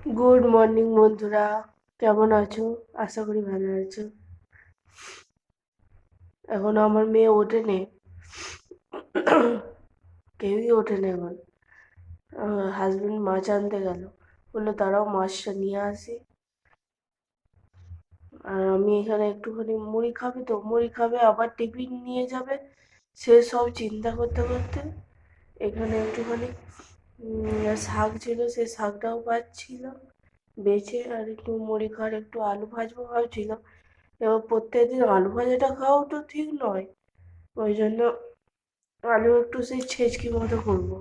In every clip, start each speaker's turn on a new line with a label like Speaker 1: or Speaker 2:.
Speaker 1: Good morning বন্ধুরা, কেমন আছো? আশা করি ভালো আছো। এখনো আমার মেয়ে ওঠেনি, কেউই ওঠেনি এখন। হাজবেন্ড মাছ আনতে গেল, বললো দাঁড়াও মাছটা নিয়ে আসি। আর আমি এখানে একটুখানি মুড়ি খাবে, তো মুড়ি খাবে আবার টিফিন নিয়ে যাবে, সে সব চিন্তা করতে করতে এখানে একটুখানি শাক ছিল, সেই শাকটাও পাচ্ছিলাম বেছে। আর একটু মুড়ি খাওয়ার একটু আলু ভাজবো ভাবছিলাম। এবার প্রত্যেকদিন আলু ভাজাটা খাওয়াও তো ঠিক নয়, ওই জন্য আলু একটু সেই ছেঁচকি মতো করবো।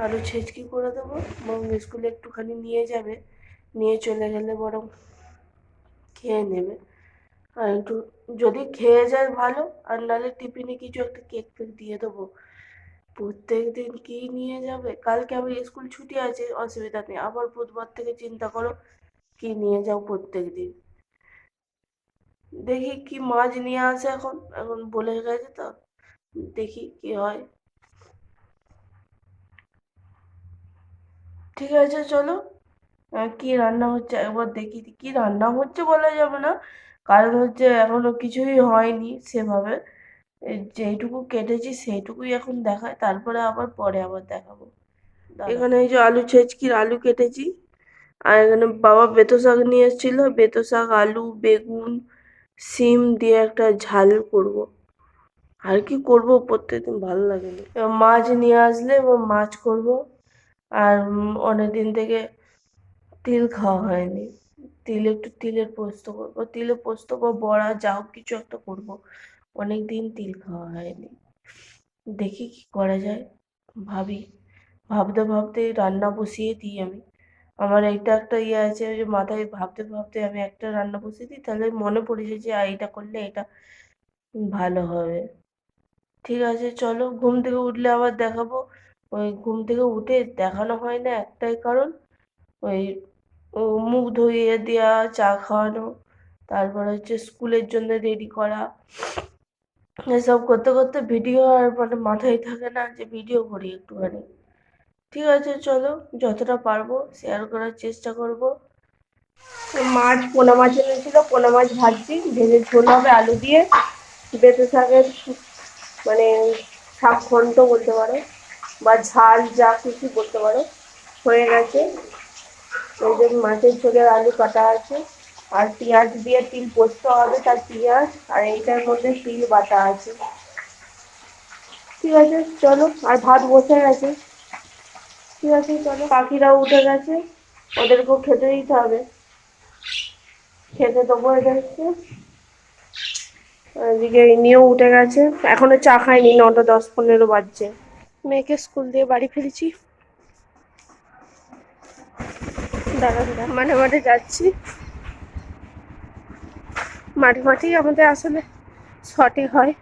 Speaker 1: আলু ছেঁচকি করে দেবো, বরং স্কুলে একটুখানি নিয়ে যাবে, নিয়ে চলে গেলে বরং খেয়ে নেবে। আর একটু যদি খেয়ে যায় ভালো, আর নাহলে টিফিনে কিছু একটা কেক ফেক দিয়ে দেবো। প্রত্যেক দিন কী নিয়ে যাবে? কালকে আবার স্কুল ছুটি আছে, অসুবিধা নেই, আবার বুধবার থেকে চিন্তা করো কী নিয়ে যাও প্রত্যেক দিন। দেখি কি মাছ নিয়ে আসে, এখন এখন বলে গেছে তো, দেখি কি হয়। ঠিক আছে চলো, কি রান্না হচ্ছে একবার দেখি। কি রান্না হচ্ছে বলা যাবে না, কারণ হচ্ছে এখনো কিছুই হয়নি সেভাবে। যেইটুকু কেটেছি সেইটুকুই এখন দেখায়, তারপরে আবার পরে আবার দেখাবো। এখানে এই যে আলু ছেচকির আলু কেটেছি, আর এখানে বাবা বেতো শাক নিয়ে এসেছিল, বেতো শাক, আলু, বেগুন, সিম দিয়ে একটা ঝাল করব। আর কি করব, প্রত্যেকদিন ভালো লাগে না। এবার মাছ নিয়ে আসলে এবার মাছ করব। আর অনেকদিন থেকে তিল খাওয়া হয়নি, একটু তিলের পোস্ত করবো, তিলের পোস্ত বা বড়া যা হোক কিছু একটা করবো। অনেক দিন তিল খাওয়া হয়নি, দেখি কি করা যায়, ভাবি। ভাবতে ভাবতে রান্না বসিয়ে দিই আমি। আমার এইটা একটা ইয়ে আছে যে মাথায় ভাবতে ভাবতে আমি একটা রান্না বসিয়ে দিই, তাহলে মনে পড়ে যায় যে এইটা করলে এটা ভালো হবে। ঠিক আছে চলো, ঘুম থেকে উঠলে আবার দেখাবো। ওই ঘুম থেকে উঠে দেখানো হয় না একটাই কারণ, ওই মুখ ধুইয়ে দেওয়া, চা খাওয়ানো, তারপর হচ্ছে স্কুলের জন্য রেডি করা, এসব করতে করতে ভিডিও আর মানে মাথায় থাকে না যে ভিডিও করি একটুখানি। ঠিক আছে চলো, যতটা পারবো শেয়ার করার চেষ্টা করব। মাছ, পোনা মাছ এনেছিল, পোনা মাছ ভাজছি, ভেজে ঝোল হবে আলু দিয়ে। বেঁচে শাকের মানে শাক ঘন্ট বলতে পারো, বা ঝাল যা কিছু বলতে পারো, হয়ে গেছে। ওই যে মাছের ঝোলের আলু কাটা আছে, আর পেঁয়াজ দিয়ে তিল পোস্ত হবে, তার পেঁয়াজ, আর এইটার মধ্যে তিল বাটা আছে। ঠিক আছে চলো, আর ভাত বসে গেছে। ঠিক আছে চলো, পাখিরাও উঠে গেছে, ওদেরকেও খেতে দিতে হবে, খেতে দেবো এদেরকে। এদিকে নিয়েও উঠে গেছে, এখনো চা খাইনি, 9টা 10-15 বাজছে। মেয়েকে স্কুল দিয়ে বাড়ি ফিরেছি, মাঠে মাঠে যাচ্ছি। মাঠে মাঠেই আমাদের আসলে ছটে হয়,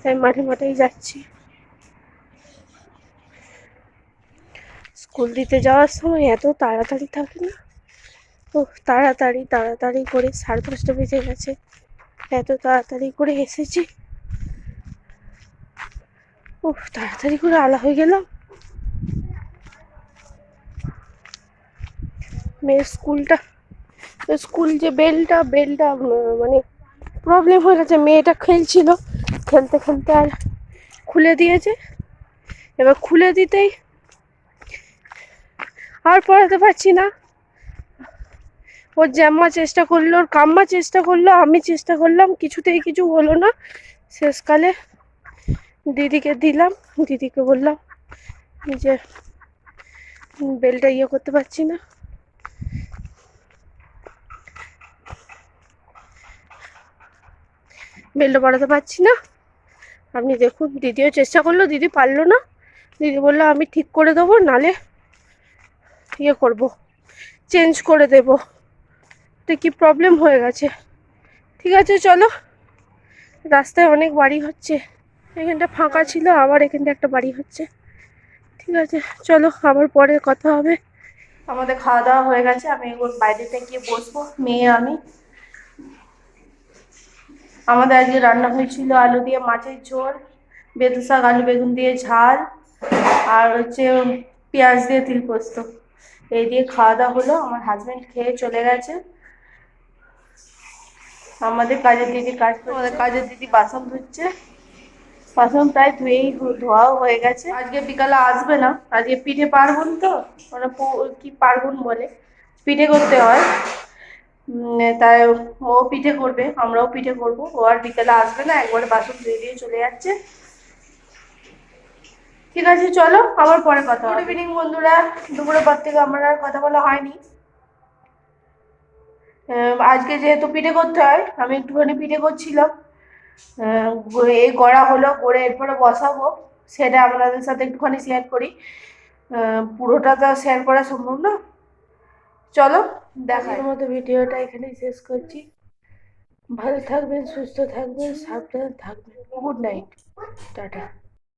Speaker 1: তাই মাঠে মাঠেই যাচ্ছি। স্কুল দিতে যাওয়ার সময় এত তাড়াতাড়ি থাকে না, ও তাড়াতাড়ি তাড়াতাড়ি করে 5:30 বেজে গেছে, এত তাড়াতাড়ি করে এসেছি। ও তাড়াতাড়ি করে আলা হয়ে গেলাম। মেয়ের স্কুল যে বেলটা মানে প্রবলেম হয়ে গেছে। মেয়েটা খেলছিল, খেলতে খেলতে আর খুলে দিয়েছে। এবার খুলে দিতেই আর পড়াতে পারছি না। ওর জ্যামা চেষ্টা করলো, ওর কাম্মা চেষ্টা করলো, আমি চেষ্টা করলাম, কিছুতেই কিছু হলো না। শেষকালে দিদিকে দিলাম, দিদিকে বললাম যে বেলটা ইয়ে করতে পারছি না। বেলটা পড়াতে পারছি না, আপনি দেখুন। দিদিও চেষ্টা করলো, দিদি পারলো না। দিদি বললো আমি ঠিক করে দেবো, নালে ইয়ে করবো, চেঞ্জ করে দেবো। তো কি প্রবলেম হয়ে গেছে। ঠিক আছে চলো, রাস্তায় অনেক বাড়ি হচ্ছে, এখানটা ফাঁকা ছিল, আবার এখানটা একটা বাড়ি হচ্ছে। ঠিক আছে চলো, আবার পরে কথা হবে। আমাদের খাওয়া দাওয়া হয়ে গেছে, আমি এখন বাইরেতে গিয়ে বসবো, মেয়ে আমি। আমাদের আজকে রান্না হয়েছিল আলু দিয়ে মাছের ঝোল, বেতো শাক, আলু বেগুন দিয়ে ঝাল, আর হচ্ছে পেঁয়াজ দিয়ে তিল পোস্ত। এই দিয়ে খাওয়া দাওয়া হলো, আমার হাজবেন্ড খেয়ে চলে গেছে। আমাদের কাজের দিদি আমাদের কাজের দিদি বাসন ধুচ্ছে, বাসন প্রায় ধোয়াও হয়ে গেছে। আজকে বিকালে আসবে না, আজকে পিঠে পার্বণ তো, মানে কি পার্বণ বলে, পিঠে করতে হয়। তাই ও পিঠে করবে, আমরাও পিঠে করবো। ও আর বিকালে আসবে না, একবারে বাসন ধুয়ে দিয়ে চলে যাচ্ছে। ঠিক আছে, চলো আবার পরে কথা হবে। গুড ইভিনিং বন্ধুরা, দুপুরের পর থেকে আমার আর কথা বলা হয়নি। আজকে যেহেতু পিঠে করতে হয়, আমি একটুখানি পিঠে করছিলাম। এই গড়া হলো, গড়ে এরপরে বসাবো, সেটা আপনাদের সাথে একটুখানি শেয়ার করি। পুরোটা তো শেয়ার করা সম্ভব না। চলো দেখার মতো ভিডিওটা এখানেই শেষ করছি। ভালো থাকবেন, সুস্থ থাকবেন, সাবধানে থাকবেন। Good night, tata.